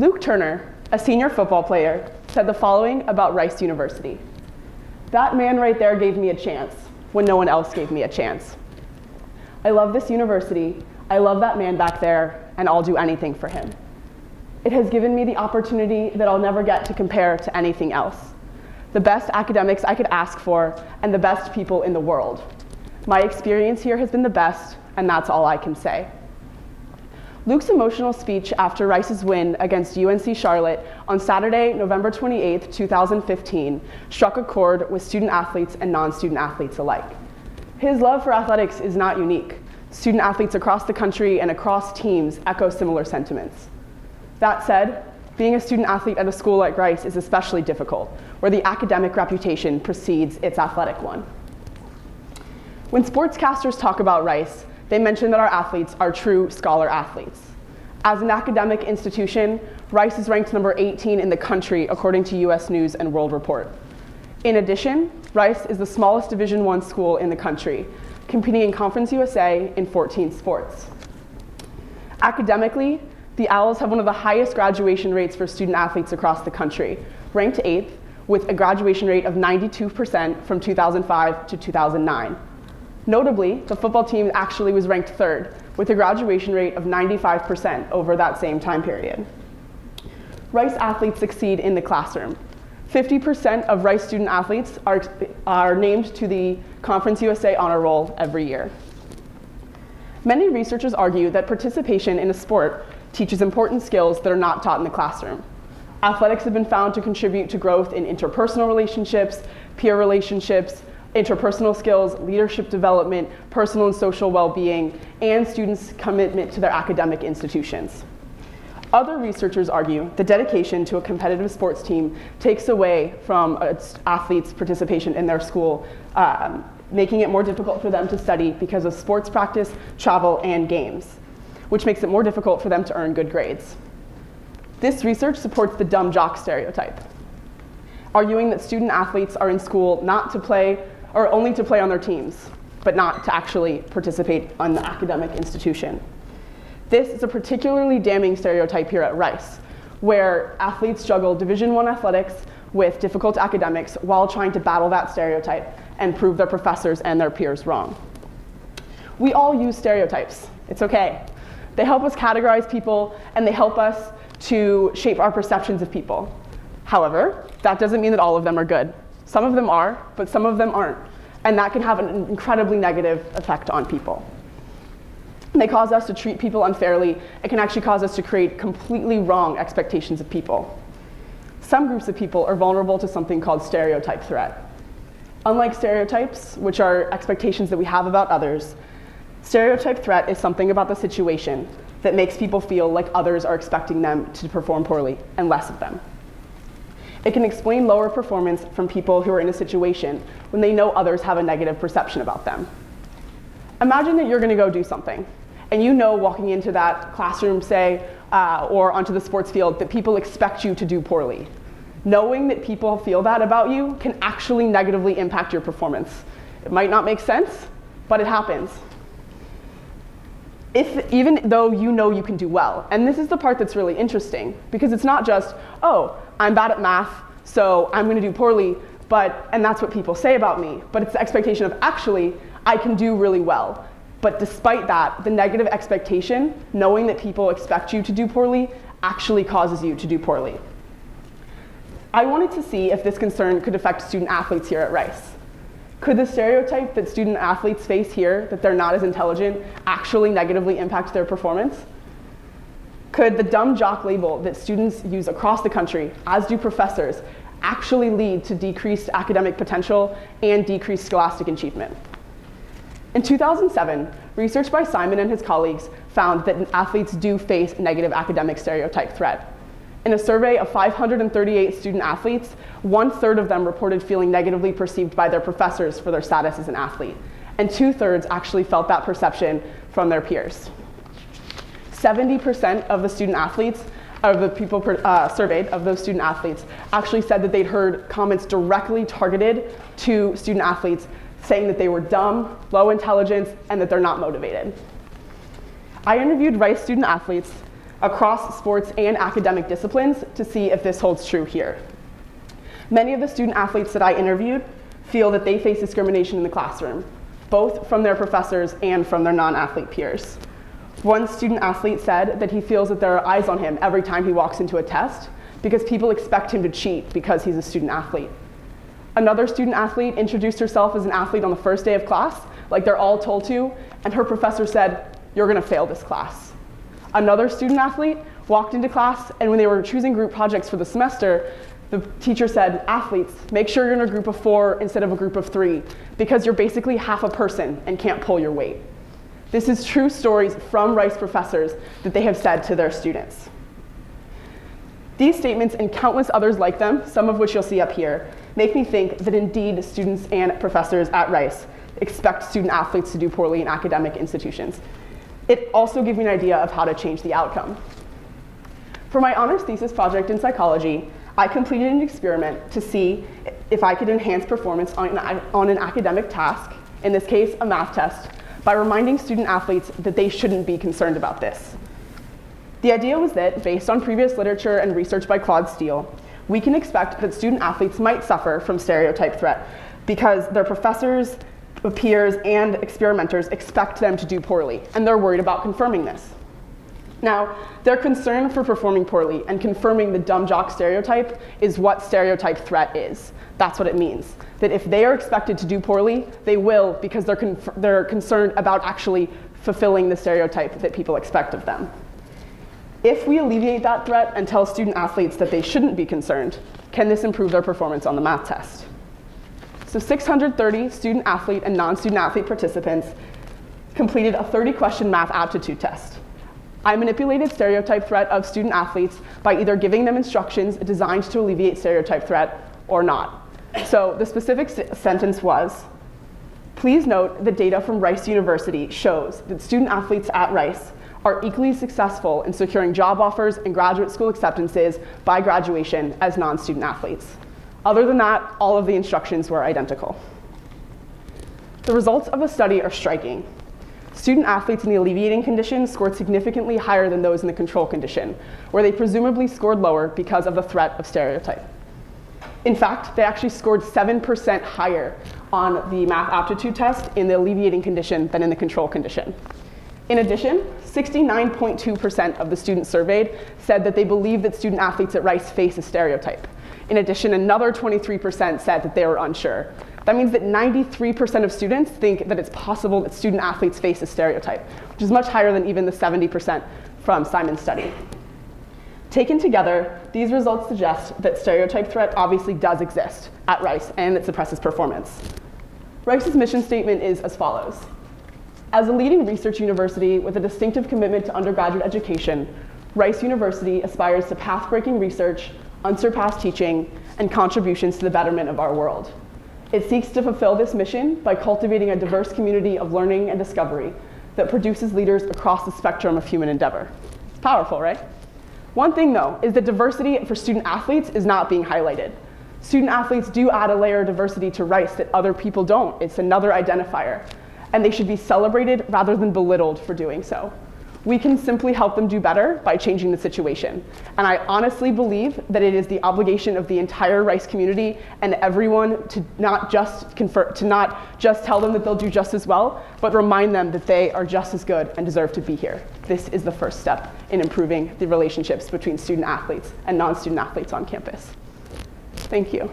Luke Turner, a senior football player, said the following about Rice University. "That man right there gave me a chance when no one else gave me a chance. I love this university, I love that man back there, and I'll do anything for him. It has given me the opportunity that I'll never get to compare to anything else. The best academics I could ask for, and the best people in the world. My experience here has been the best, and that's all I can say." Luke's emotional speech after Rice's win against UNC Charlotte on Saturday, November 28, 2015, struck a chord with student athletes and non-student athletes alike. His love for athletics is not unique. Student athletes across the country and across teams echo similar sentiments. That said, being a student athlete at a school like Rice is especially difficult, where the academic reputation precedes its athletic one. When sportscasters talk about Rice, they mention that our athletes are true scholar athletes. As an academic institution, Rice is ranked number 18 in the country according to US News and World Report. In addition, Rice is the smallest Division I school in the country, competing in Conference USA in 14 sports. Academically, the Owls have one of the highest graduation rates for student athletes across the country, ranked 8th, with a graduation rate of 92% from 2005 to 2009. Notably, the football team actually was ranked 3rd, with a graduation rate of 95% over that same time period. Rice athletes succeed in the classroom. 50% of Rice student athletes are named to the Conference USA Honor Roll every year. Many researchers argue that participation in a sport teaches important skills that are not taught in the classroom. Athletics have been found to contribute to growth in interpersonal relationships, peer relationships, interpersonal skills, leadership development, personal and social well-being, and students' commitment to their academic institutions. Other researchers argue that dedication to a competitive sports team takes away from athletes' participation in their school, making it more difficult for them to study because of sports practice, travel, and games, which makes it more difficult for them to earn good grades. This research supports the dumb jock stereotype, arguing that student athletes are in school not to play, or only to play on their teams, but not to actually participate in the academic institution. This is a particularly damning stereotype here at Rice, where athletes juggle Division I athletics with difficult academics while trying to battle that stereotype and prove their professors and their peers wrong. We all use stereotypes. It's okay. They help us categorize people, and they help us to shape our perceptions of people. However, that doesn't mean that all of them are good. Some of them are, but some of them aren't. And that can have an incredibly negative effect on people. They cause us to treat people unfairly. It can actually cause us to create completely wrong expectations of people. Some groups of people are vulnerable to something called stereotype threat. Unlike stereotypes, which are expectations that we have about others, stereotype threat is something about the situation that makes people feel like others are expecting them to perform poorly and less of them. It can explain lower performance from people who are in a situation when they know others have a negative perception about them. Imagine that you're going to go do something, and you know walking into that classroom, say, or onto the sports field, that people expect you to do poorly. Knowing that people feel that about you can actually negatively impact your performance. It might not make sense, but it happens. Even though you know you can do well. And this is the part that's really interesting, because it's not just, oh, I'm bad at math, so I'm going to do poorly, and that's what people say about me. But it's the expectation of, actually, I can do really well. But despite that, the negative expectation, knowing that people expect you to do poorly, actually causes you to do poorly. I wanted to see if this concern could affect student athletes here at Rice. Could the stereotype that student athletes face here, that they're not as intelligent, actually negatively impact their performance? Could the dumb jock label that students use across the country, as do professors, actually lead to decreased academic potential and decreased scholastic achievement? In 2007, research by Simon and his colleagues found that athletes do face negative academic stereotype threat. In a survey of 538 student athletes, 1/3 of them reported feeling negatively perceived by their professors for their status as an athlete, and 2/3 actually felt that perception from their peers. 70% of the student athletes, of the people surveyed, of those student athletes, actually said that they'd heard comments directly targeted to student athletes saying that they were dumb, low intelligence, and that they're not motivated. I interviewed Rice student athletes across sports and academic disciplines to see if this holds true here. Many of the student athletes that I interviewed feel that they face discrimination in the classroom, both from their professors and from their non-athlete peers. One student athlete said that he feels that there are eyes on him every time he walks into a test because people expect him to cheat because he's a student athlete. Another student athlete introduced herself as an athlete on the first day of class, like they're all told to, and her professor said, "You're gonna fail this class." Another student athlete walked into class, and when they were choosing group projects for the semester, the teacher said, "Athletes, make sure you're in a group of 4 instead of a group of 3, because you're basically half a person and can't pull your weight." This is true stories from Rice professors that they have said to their students. These statements and countless others like them, some of which you'll see up here, make me think that indeed students and professors at Rice expect student athletes to do poorly in academic institutions. It also gives me an idea of how to change the outcome. For my honors thesis project in psychology, I completed an experiment to see if I could enhance performance on an academic task, in this case, a math test, by reminding student athletes that they shouldn't be concerned about this. The idea was that, based on previous literature and research by Claude Steele, we can expect that student athletes might suffer from stereotype threat because their professors, peers, and experimenters expect them to do poorly, and they're worried about confirming this. Now, their concern for performing poorly and confirming the dumb jock stereotype is what stereotype threat is. That's what it means. That if they are expected to do poorly, they will because they're concerned about actually fulfilling the stereotype that people expect of them. If we alleviate that threat and tell student athletes that they shouldn't be concerned, can this improve their performance on the math test? So 630 student athlete and non-student athlete participants completed a 30-question math aptitude test. I manipulated stereotype threat of student athletes by either giving them instructions designed to alleviate stereotype threat or not. So the specific sentence was, "Please note that data from Rice University shows that student athletes at Rice are equally successful in securing job offers and graduate school acceptances by graduation as non-student athletes." Other than that, all of the instructions were identical. The results of the study are striking. Student athletes in the alleviating condition scored significantly higher than those in the control condition, where they presumably scored lower because of the threat of stereotype. In fact, they actually scored 7% higher on the math aptitude test in the alleviating condition than in the control condition. In addition, 69.2% of the students surveyed said that they believe that student athletes at Rice face a stereotype. In addition, another 23% said that they were unsure. That means that 93% of students think that it's possible that student athletes face a stereotype, which is much higher than even the 70% from Simon's study. Taken together, these results suggest that stereotype threat obviously does exist at Rice and it suppresses performance. Rice's mission statement is as follows. As a leading research university with a distinctive commitment to undergraduate education, Rice University aspires to path-breaking research, unsurpassed teaching, and contributions to the betterment of our world. It seeks to fulfill this mission by cultivating a diverse community of learning and discovery that produces leaders across the spectrum of human endeavor. It's powerful, right? One thing, though, is that diversity for student athletes is not being highlighted. Student athletes do add a layer of diversity to Rice that other people don't. It's another identifier, and they should be celebrated rather than belittled for doing so. We can simply help them do better by changing the situation. And I honestly believe that it is the obligation of the entire Rice community and everyone to not just tell them that they'll do just as well, but remind them that they are just as good and deserve to be here. This is the first step in improving the relationships between student athletes and non-student athletes on campus. Thank you.